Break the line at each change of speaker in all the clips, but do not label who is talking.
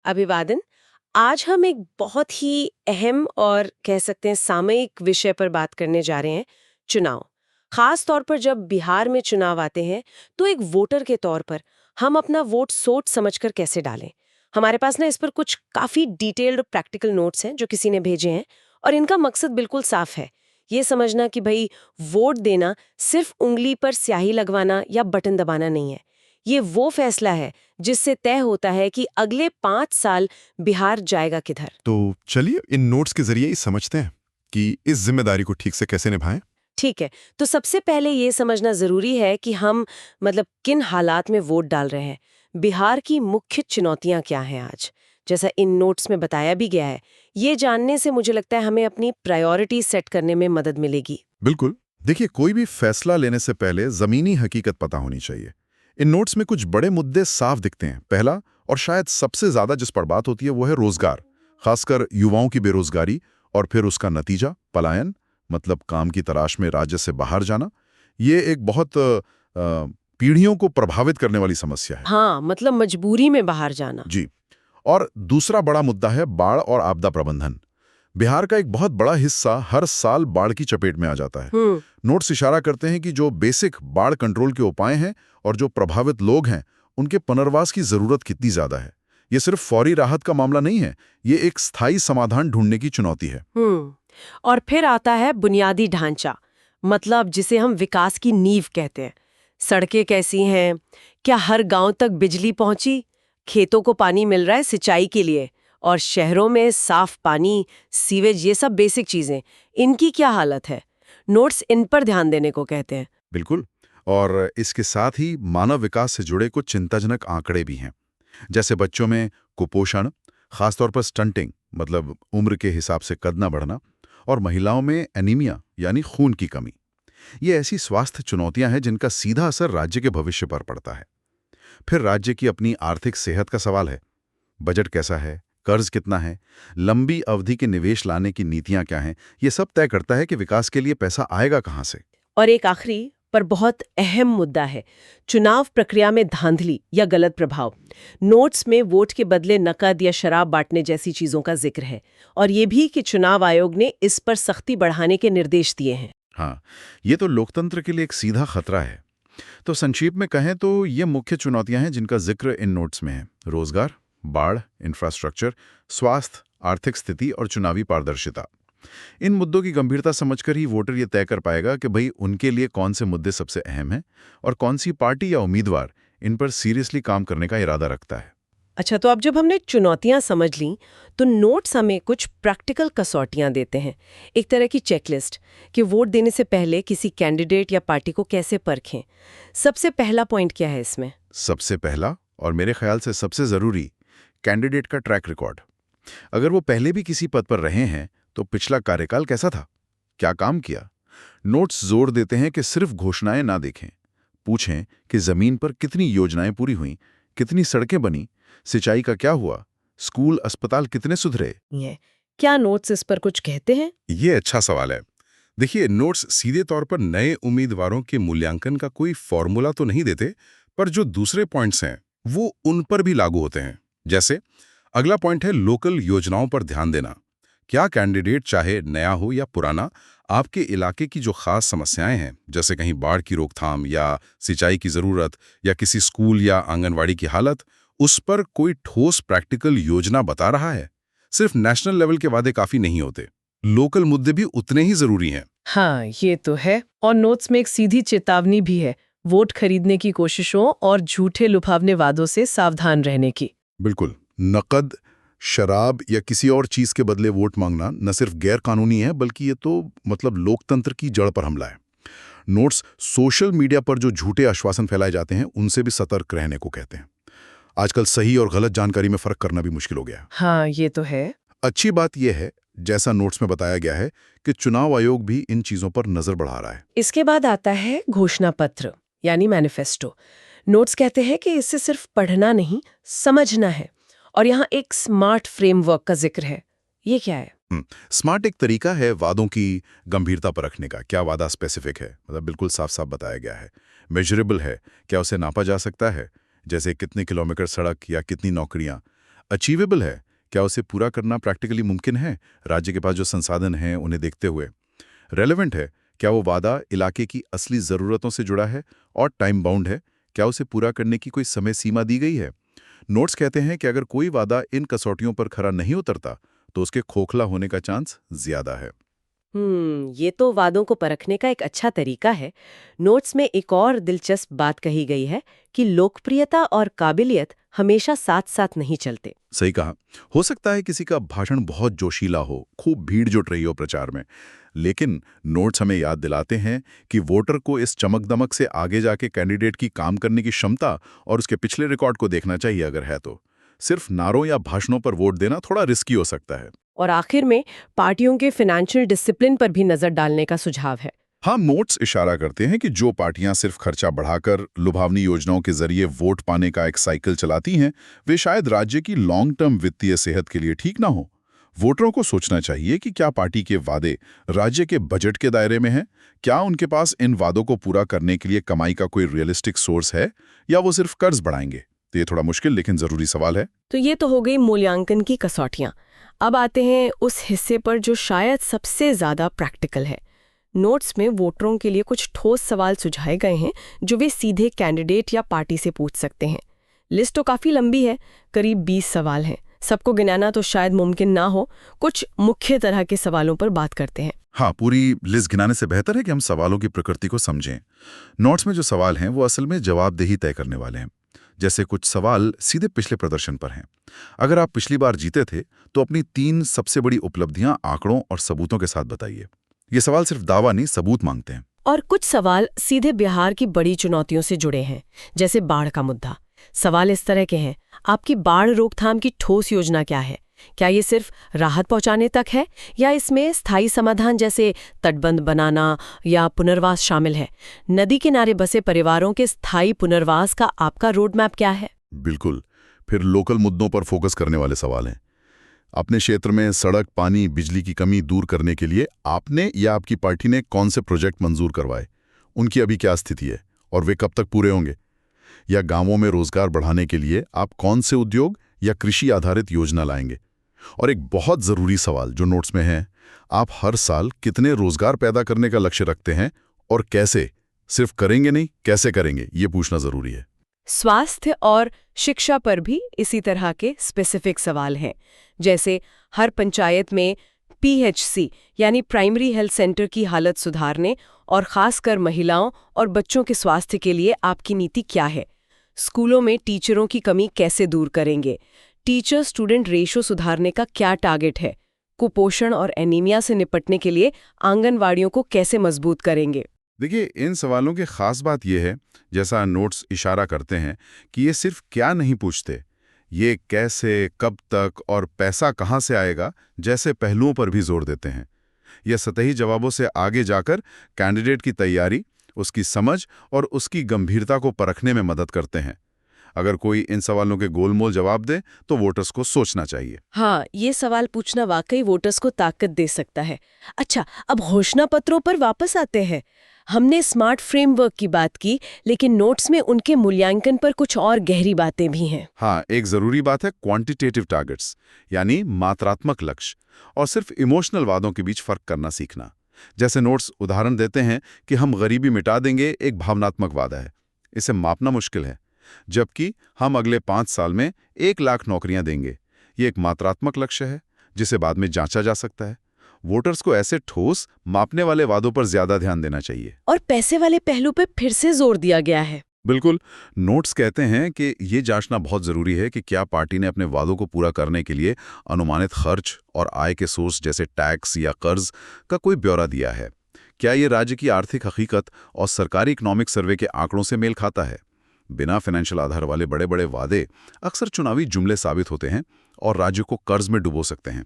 अभिवादन। आज हम एक बहुत ही अहम और कह सकते हैं सामयिक विषय पर बात करने जा रहे हैं, चुनाव। खास तौर पर जब बिहार में चुनाव आते हैं, तो एक वोटर के तौर पर हम अपना वोट सोच समझकर कैसे डालें। हमारे पास ना इस पर कुछ काफी डिटेल्ड प्रैक्टिकल नोट्स हैं जो किसी ने भेजे हैं, और इनका मकसद बिल्कुल साफ है। ये समझना कि भाई वोट देना सिर्फ उंगली पर स्याही लगवाना या बटन दबाना नहीं है। ये वो फैसला है जिससे तय होता है कि अगले 5 साल बिहार जाएगा किधर।
तो चलिए इन नोट्स के जरिए ही समझते हैं कि इस जिम्मेदारी को ठीक से कैसे निभाएं।
ठीक है, तो सबसे पहले ये समझना जरूरी है कि हम किन हालात में वोट डाल रहे हैं। बिहार की मुख्य चुनौतियां क्या हैं आज, जैसा इन नोट्स में बताया भी गया है। ये जानने से मुझे लगता है हमें अपनी प्रायोरिटी सेट करने में मदद मिलेगी।
बिल्कुल। देखिए, कोई भी फैसला लेने से पहले जमीनी हकीकत पता होनी चाहिए। इन नोट्स में कुछ बड़े मुद्दे साफ दिखते हैं। पहला और शायद सबसे ज्यादा जिस पर बात होती है वो है रोजगार, खासकर युवाओं की बेरोजगारी और फिर उसका नतीजा पलायन, मतलब काम की तलाश में राज्य से बाहर जाना। ये एक बहुत पीढ़ियों को प्रभावित करने वाली समस्या है।
हाँ, मजबूरी में बाहर जाना।
जी। और दूसरा बड़ा मुद्दा है बाढ़ और आपदा प्रबंधन। बिहार का एक बहुत बड़ा हिस्सा हर साल बाढ़ की चपेट में आ जाता है। नोट्स इशारा करते हैं कि जो बेसिक बाढ़ कंट्रोल के उपाय हैं और जो प्रभावित लोग हैं, उनके पुनर्वास की जरूरत कितनी ज्यादा है। ये सिर्फ फौरी राहत का मामला नहीं है, ये एक स्थायी समाधान ढूंढने की चुनौती है।
और फिर आता है बुनियादी ढांचा, जिसे हम विकास की नींव कहते हैं। सड़कें कैसी हैं? क्या हर गांव तक बिजली पहुंची? खेतों को पानी मिल रहा है सिंचाई के लिए? और शहरों में साफ पानी, सीवेज, ये सब बेसिक चीजें, इनकी क्या हालत है? नोट्स इन पर ध्यान देने को कहते हैं।
बिल्कुल। और इसके साथ ही मानव विकास से जुड़े कुछ चिंताजनक आंकड़े भी हैं, जैसे बच्चों में कुपोषण, खासतौर पर स्टंटिंग, मतलब उम्र के हिसाब से कद न बढ़ना, और महिलाओं में एनीमिया यानी खून की कमी। ये ऐसी स्वास्थ्य चुनौतियां हैं जिनका सीधा असर राज्य के भविष्य पर पड़ता है। फिर राज्य की अपनी आर्थिक सेहत का सवाल है। बजट कैसा है, कर्ज कितना है, लंबी अवधि के निवेश लाने की नीतियां क्या हैं, ये सब तय करता है कि विकास के लिए पैसा आएगा कहां से।
और एक आखिरी पर बहुत अहम मुद्दा है चुनाव प्रक्रिया में धांधली या गलत प्रभाव। नोट्स में वोट के बदले नकद या शराब बांटने जैसी चीजों का जिक्र है, और ये भी कि चुनाव आयोग ने इस पर सख्ती बढ़ाने के निर्देश दिए हैं।
हाँ, ये तो लोकतंत्र के लिए एक सीधा खतरा है। तो संक्षेप में कहें तो ये मुख्य चुनौतियां हैं जिनका जिक्र इन नोट्स में है: रोजगार, बाढ़, इंफ्रास्ट्रक्चर, स्वास्थ्य, आर्थिक स्थिति और चुनावी पारदर्शिता। इन मुद्दों की गंभीरता समझकर ही वोटर ये तय कर पाएगा कि भाई उनके लिए कौन से मुद्दे सबसे अहम हैं और कौन सी पार्टी या उम्मीदवार इन पर सीरियसली काम करने का इरादा रखता है।
अच्छा, तो अब जब हमने चुनौतियां समझ लीं, तो नोट्स हमें कुछ प्रैक्टिकल कसौटियां देते हैं, एक तरह की चेकलिस्ट कि वोट देने से पहले किसी कैंडिडेट या पार्टी को कैसे परखें। सबसे पहला पॉइंट क्या है इसमें?
सबसे पहला और मेरे ख्याल से सबसे जरूरी, कैंडिडेट का ट्रैक रिकॉर्ड। अगर वो पहले भी किसी पद पर रहे हैं तो पिछला कार्यकाल कैसा था, क्या काम किया। नोट्स जोर देते हैं कि सिर्फ घोषणाएं ना देखें, पूछें कि जमीन पर कितनी योजनाएं पूरी हुई, कितनी सड़कें बनी, सिंचाई का क्या हुआ, स्कूल अस्पताल कितने सुधरे।
ये क्या नोट्स इस पर कुछ कहते हैं?
ये अच्छा सवाल है। देखिए, नोट्स सीधे तौर पर नए उम्मीदवारों के मूल्यांकन का कोई फॉर्मूला तो नहीं देते, पर जो दूसरे पॉइंट्स हैं वो उन पर भी लागू होते हैं। जैसे अगला पॉइंट है लोकल योजनाओं पर ध्यान देना। क्या कैंडिडेट, चाहे नया हो या पुराना, आपके इलाके की जो खास समस्याएं हैं, जैसे कहीं बाढ़ की रोकथाम या सिंचाई की जरूरत या किसी स्कूल या आंगनवाड़ी की हालत, उस पर कोई ठोस प्रैक्टिकल योजना बता रहा है। सिर्फ नेशनल लेवल के वादे काफी नहीं होते, लोकल मुद्दे भी उतने ही जरूरी हैं।
हाँ, ये तो है। और नोट्स में एक सीधी चेतावनी भी है, वोट खरीदने की कोशिशों और झूठे लुभावने वादों से सावधान रहने की।
बिल्कुल। नकद, शराब या किसी और चीज के बदले वोट मांगना न सिर्फ गैर कानूनी है, बल्कि ये तो लोकतंत्र की जड़ पर हमला है। नोट्स सोशल मीडिया पर जो झूठे आश्वासन फैलाए जाते हैं उनसे भी सतर्क रहने को कहते हैं। आजकल सही और गलत जानकारी में फर्क करना भी मुश्किल हो गया है।
हाँ, ये तो है।
अच्छी बात यह है, जैसा नोट्स में बताया गया है, कि चुनाव आयोग भी इन चीजों पर नजर बढ़ा रहा है।
इसके बाद आता है घोषणा पत्र यानी मैनिफेस्टो। नोट्स कहते हैं कि इसे सिर्फ पढ़ना नहीं, समझना है, और यहाँ एक स्मार्ट फ्रेमवर्क का जिक्र है। ये क्या है?
स्मार्ट एक तरीका है वादों की गंभीरता पर रखने का। क्या वादा स्पेसिफिक है, बिल्कुल साफ साफ बताया गया है। मेजरेबल है, क्या उसे नापा जा सकता है, जैसे कितने किलोमीटर सड़क या कितनी नौकरियां। अचीवेबल है? क्या उसे पूरा करना प्रैक्टिकली मुमकिन है राज्य के पास जो संसाधन हैं उन्हें देखते हुए? रेलेवेंट है? क्या वो वादा इलाके की असली ज़रूरतों से जुड़ा है? और टाइम बाउंड है? क्या उसे पूरा करने की कोई समय सीमा दी गई है? नोट्स कहते हैं कि अगर कोई वादा इन कसौटियों पर खरा नहीं उतरता तो उसके खोखला होने का चांस ज्यादा है।
ये तो वादों को परखने का एक अच्छा तरीका है। नोट्स में एक और दिलचस्प बात कही गई है कि लोकप्रियता और काबिलियत हमेशा साथ साथ नहीं चलते।
सही कहा। हो सकता है किसी का भाषण बहुत जोशीला हो, खूब भीड़ जुट रही हो प्रचार में, लेकिन नोट्स हमें याद दिलाते हैं कि वोटर को इस चमक-दमक से आगे जाके कैंडिडेट की काम करने की क्षमता और उसके पिछले रिकॉर्ड को देखना चाहिए अगर है तो। सिर्फ नारों या भाषणों पर वोट देना थोड़ा रिस्की हो सकता है।
और आखिर में पार्टियों के फाइनेंशियल डिसिप्लिन पर भी नजर डालने का सुझाव है।
हाँ, नोट्स इशारा करते हैं कि जो पार्टियां सिर्फ खर्चा बढ़ाकर लुभावनी योजनाओं के जरिए वोट पाने का एक साइकिल चलाती हैं, वे शायद राज्य की लॉन्ग टर्म वित्तीय सेहत के लिए ठीक ना हो। वोटरों को सोचना चाहिए कि क्या पार्टी के वादे राज्य के बजट के दायरे में हैं? क्या उनके पास इन वादों को पूरा करने के लिए कमाई का कोई रियलिस्टिक सोर्स है, या वो सिर्फ कर्ज बढ़ाएंगे? तो ये थोड़ा मुश्किल लेकिन जरूरी सवाल है।
तो ये तो हो गई मूल्यांकन की कसौटियां। अब आते हैं उस हिस्से पर जो शायद सबसे ज्यादा प्रैक्टिकल है। नोट्स में वोटरों के लिए कुछ ठोस सवाल सुझाए गए हैं जो वे सीधे कैंडिडेट या पार्टी से पूछ सकते हैं। लिस्ट तो काफी लंबी है, करीब 20 सवाल हैं। सबको गिनाना तो शायद मुमकिन ना हो। कुछ मुख्य तरह के सवालों पर बात करते हैं।
हाँ, पूरी लिस्ट गिनाने से बेहतर है कि हम सवालों की प्रकृति को समझें। नोट्स में जो सवाल हैं वो असल में जवाबदेही तय करने वाले हैं। जैसे कुछ सवाल सीधे पिछले प्रदर्शन पर हैं। अगर आप पिछली बार जीते थे तो अपनी 3 सबसे बड़ी उपलब्धियां आंकड़ों और सबूतों के साथ बताइए। ये सवाल सिर्फ दावा नहीं, सबूत मांगते हैं।
और कुछ सवाल सीधे बिहार की बड़ी चुनौतियों से जुड़े हैं, जैसे बाढ़ का मुद्दा। सवाल इस तरह के हैं, आपकी बाढ़ रोकथाम की ठोस योजना क्या है? क्या ये सिर्फ राहत पहुंचाने तक है, या इसमें स्थायी समाधान जैसे तटबंध बनाना या पुनर्वास शामिल है? नदी किनारे बसे परिवारों के स्थायी पुनर्वास का आपका रोड मैप क्या है?
बिल्कुल। फिर लोकल मुद्दों पर फोकस करने वाले सवाल हैं। अपने क्षेत्र में सड़क, पानी, बिजली की कमी दूर करने के लिए आपने या आपकी पार्टी ने कौन से प्रोजेक्ट मंजूर करवाए? उनकी अभी क्या स्थिति है और वे कब तक पूरे होंगे? या गांवों में रोजगार बढ़ाने के लिए आप कौन से उद्योग या कृषि आधारित योजना लाएंगे? और एक बहुत जरूरी सवाल जो नोट्स में है, आप हर साल कितने रोजगार पैदा करने का लक्ष्य रखते हैं और कैसे? सिर्फ करेंगे नहीं, कैसे करेंगे, ये पूछना जरूरी है।
स्वास्थ्य और शिक्षा पर भी इसी तरह के स्पेसिफिक सवाल हैं, जैसे हर पंचायत में PHC यानी प्राइमरी हेल्थ सेंटर की हालत सुधारने और खासकर महिलाओं और बच्चों के स्वास्थ्य के लिए आपकी नीति क्या है? स्कूलों में टीचरों की कमी कैसे दूर करेंगे? टीचर स्टूडेंट रेशो सुधारने का क्या टारगेट है? कुपोषण और एनीमिया से निपटने के लिए आंगनवाड़ियों को कैसे मजबूत करेंगे?
देखिए, इन सवालों की खास बात यह है, जैसा नोट्स इशारा करते हैं, कि ये सिर्फ क्या नहीं पूछते, ये कैसे, कब तक और पैसा कहाँ से आएगा जैसे पहलुओं पर भी जोर देते हैं। यह सतही जवाबों से आगे जाकर कैंडिडेट की तैयारी, उसकी समझ और उसकी गंभीरता को परखने में मदद करते हैं। अगर कोई इन सवालों के गोलमोल जवाब दे तो वोटर्स को सोचना चाहिए।
हाँ, ये सवाल पूछना वाकई वोटर्स को ताकत दे सकता है। अच्छा, अब घोषणा पत्रों पर वापस आते हैं। हमने स्मार्ट फ्रेमवर्क की बात की, लेकिन नोट्स में उनके मूल्यांकन पर कुछ और गहरी बातें भी हैं।
हाँ, एक जरूरी बात है क्वांटिटेटिव टारगेट्स, यानी मात्रात्मक लक्ष्य, और सिर्फ इमोशनल वादों के बीच फर्क करना सीखना। जैसे नोट्स उदाहरण देते हैं कि हम गरीबी मिटा देंगे, एक भावनात्मक वादा है, इसे मापना मुश्किल है। जबकि हम अगले 5 साल में 1 लाख नौकरियां देंगे, ये एक मात्रात्मक लक्ष्य है जिसे बाद में जांचा जा सकता है। वोटर्स को ऐसे ठोस, मापने वाले वादों पर ज्यादा ध्यान देना चाहिए।
और पैसे वाले पहलू पे फिर से जोर दिया गया है।
बिल्कुल। नोट्स कहते हैं कि ये जांचना बहुत जरूरी है कि क्या पार्टी ने अपने वादों को पूरा करने के लिए अनुमानित खर्च और आय के सोर्स जैसे टैक्स या कर्ज का कोई ब्यौरा दिया है। क्या ये राज्य की आर्थिक हकीकत और सरकारी इकोनॉमिक सर्वे के आंकड़ों से मेल खाता है? बिना फाइनेंशियल आधार वाले बड़े बड़े वादे अक्सर चुनावी जुमले साबित होते हैं और राज्य को कर्ज में डुबो सकते हैं।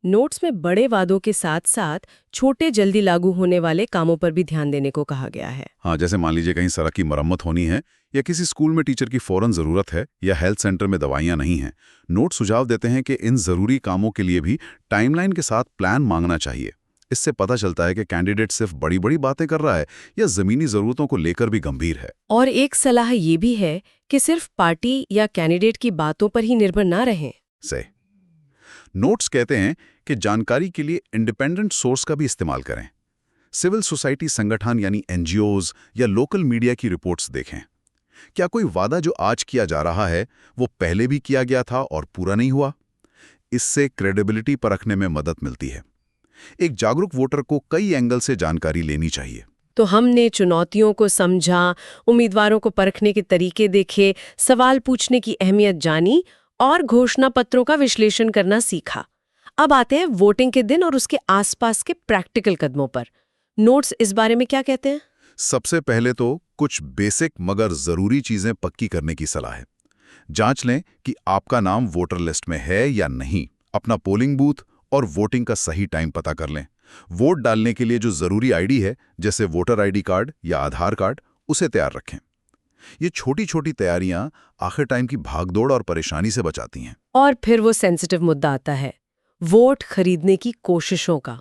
नोट्स में बड़े वादों के साथ साथ छोटे जल्दी लागू होने वाले कामों पर भी ध्यान देने को कहा गया है।
हाँ, जैसे मान लीजिए कहीं सड़क की मरम्मत होनी है, या किसी स्कूल में टीचर की फौरन जरूरत है, या हेल्थ सेंटर में दवाइयां नहीं हैं। नोट सुझाव देते हैं कि इन जरूरी कामों के लिए भी टाइमलाइन के साथ प्लान मांगना चाहिए। इससे पता चलता है कि कैंडिडेट सिर्फ बड़ी बड़ी बातें कर रहा है या जमीनी जरूरतों को लेकर भी गंभीर है।
और एक सलाह ये भी है कि सिर्फ पार्टी या कैंडिडेट की बातों पर ही निर्भर ना रहें।
सही। नोट्स कहते हैं कि जानकारी के लिए इंडिपेंडेंट सोर्स का भी इस्तेमाल करें। सिविल सोसाइटी संगठन यानी एनजीओज या लोकल मीडिया की रिपोर्ट्स देखें। क्या कोई वादा जो आज किया जा रहा है वो पहले भी किया गया था और पूरा नहीं हुआ? इससे क्रेडिबिलिटी परखने में मदद मिलती है। एक जागरूक वोटर को कई एंगल से जानकारी लेनी चाहिए।
तो हमने चुनौतियों को समझा, उम्मीदवारों को परखने के तरीके देखे, सवाल पूछने की अहमियत जानी और घोषणा पत्रों का विश्लेषण करना सीखा। अब आते हैं वोटिंग के दिन और उसके आसपास के प्रैक्टिकल कदमों पर। नोट्स इस बारे में क्या कहते हैं?
सबसे पहले तो कुछ बेसिक मगर जरूरी चीजें पक्की करने की सलाह है। जांच लें कि आपका नाम वोटर लिस्ट में है या नहीं। अपना पोलिंग बूथ और वोटिंग का सही टाइम पता कर लें। वोट डालने के लिए जो जरूरी आईडी है, जैसे वोटर आईडी कार्ड या आधार कार्ड, उसे तैयार रखें। ये छोटी छोटी तैयारियां आखिर टाइम की भागदौड़ और परेशानी से बचाती हैं।
और फिर वो सेंसिटिव मुद्दा आता है, वोट खरीदने की कोशिशों का।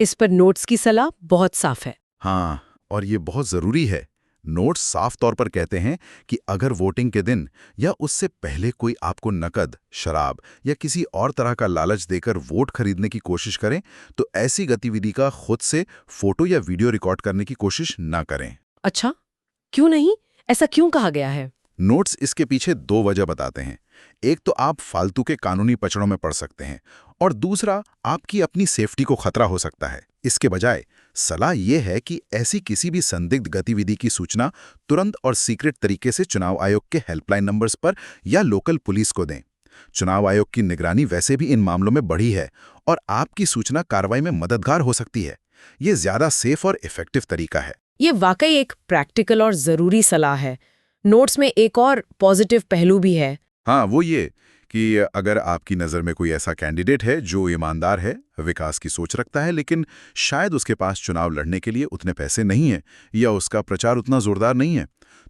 इस पर नोट्स की सलाह बहुत साफ है।
हाँ, और ये बहुत जरूरी है। नोट्स साफ तौर पर कहते हैं कि अगर वोटिंग के दिन या उससे पहले कोई आपको नकद, शराब या किसी और तरह का लालच देकर वोट खरीदने की कोशिश करें, तो ऐसी गतिविधि का खुद से फोटो या वीडियो रिकॉर्ड करने की कोशिश ना करें।
अच्छा, क्यों नहीं? ऐसा क्यों कहा गया है?
नोट्स इसके पीछे दो वजह बताते हैं। एक तो आप फालतू के कानूनी पचड़ों में पड़ सकते हैं, और दूसरा आपकी अपनी सेफ्टी को खतरा हो सकता है। इसके बजाय सलाह यह है कि ऐसी किसी भी संदिग्ध गतिविधि की सूचना तुरंत और सीक्रेट तरीके से चुनाव आयोग के हेल्पलाइन नंबर्स पर या लोकल पुलिस को दें। चुनाव आयोग की निगरानी वैसे भी इन मामलों में बढ़ी है और आपकी सूचना कार्रवाई में मददगार हो सकती है। ये ज्यादा सेफ और इफेक्टिव तरीका है।
ये वाकई एक प्रैक्टिकल और जरूरी सलाह है। नोट्स में एक और पॉजिटिव पहलू भी है।
हाँ, वो ये कि अगर आपकी नज़र में कोई ऐसा कैंडिडेट है जो ईमानदार है, विकास की सोच रखता है, लेकिन शायद उसके पास चुनाव लड़ने के लिए उतने पैसे नहीं हैं या उसका प्रचार उतना जोरदार नहीं है,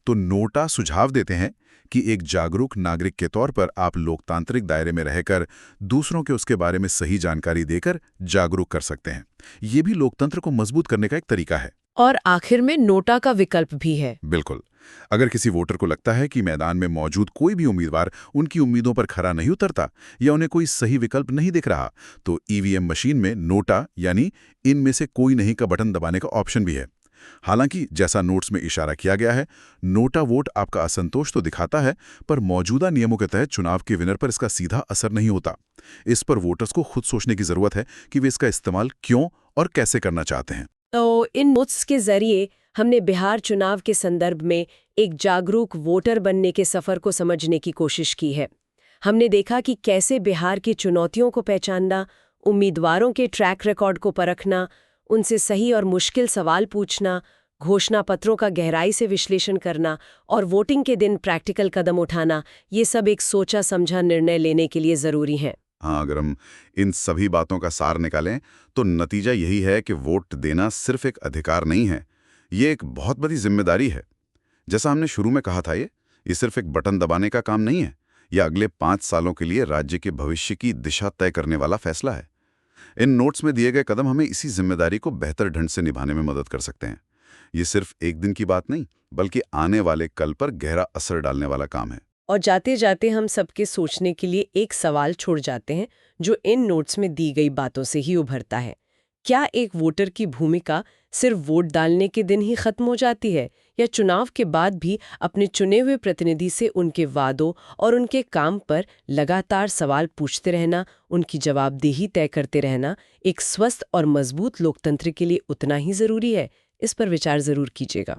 तो नोटा सुझाव देते हैं कि एक जागरूक नागरिक के तौर पर आप लोकतांत्रिक दायरे में रहकर दूसरों के उसके बारे में सही जानकारी देकर जागरूक कर सकते हैं। ये भी लोकतंत्र को मजबूत करने का एक तरीका है।
और आखिर में नोटा का विकल्प भी है।
बिल्कुल। अगर किसी वोटर को लगता है कि मैदान में मौजूद कोई भी उम्मीदवार उनकी उम्मीदों पर खरा नहीं उतरता या उन्हें कोई सही विकल्प नहीं दिख रहा, तो ईवीएम मशीन में नोटा यानी इनमें से कोई नहीं का बटन दबाने का ऑप्शन भी है। हालांकि जैसा नोट्स में इशारा किया गया है, नोटा वोट आपका असंतोष तो दिखाता है, पर मौजूदा नियमों के तहत चुनाव के विनर पर इसका सीधा असर नहीं होता। इस पर वोटर्स को खुद सोचने की जरूरत है कि वे इसका इस्तेमाल क्यों और कैसे करना चाहते हैं।
तो इन नोट्स के जरिए हमने बिहार चुनाव के संदर्भ में एक जागरूक वोटर बनने के सफर को समझने की कोशिश की है। हमने देखा कि कैसे बिहार की चुनौतियों को पहचानना, उम्मीदवारों के ट्रैक रिकॉर्ड को परखना, उनसे सही और मुश्किल सवाल पूछना, घोषणा पत्रों का गहराई से विश्लेषण करना और वोटिंग के दिन प्रैक्टिकल कदम उठाना, ये सब एक सोचा समझा निर्णय लेने के लिए जरूरी हैं।
हाँ, अगर हम इन सभी बातों का सार निकालें तो नतीजा यही है कि वोट देना सिर्फ एक अधिकार नहीं है, ये एक बहुत बड़ी जिम्मेदारी है। जैसा हमने शुरू में कहा था, ये सिर्फ एक बटन दबाने का काम नहीं है, यह अगले 5 सालों के लिए राज्य के भविष्य की दिशा तय करने वाला फैसला है। इन नोट्स में दिए गए कदम हमें इसी जिम्मेदारी को बेहतर ढंग से निभाने में मदद कर सकते हैं। ये सिर्फ एक दिन की बात नहीं, बल्कि आने वाले कल पर गहरा असर डालने वाला काम है।
और जाते जाते हम सबके सोचने के लिए एक सवाल छोड़ जाते हैं, जो इन नोट्स में दी गई बातों से ही उभरता है। क्या एक वोटर की भूमिका सिर्फ वोट डालने के दिन ही खत्म हो जाती है, या चुनाव के बाद भी अपने चुने हुए प्रतिनिधि से उनके वादों और उनके काम पर लगातार सवाल पूछते रहना, उनकी जवाबदेही तय करते रहना एक स्वस्थ और मजबूत लोकतंत्र के लिए उतना ही जरूरी है? इस पर विचार जरूर कीजिएगा।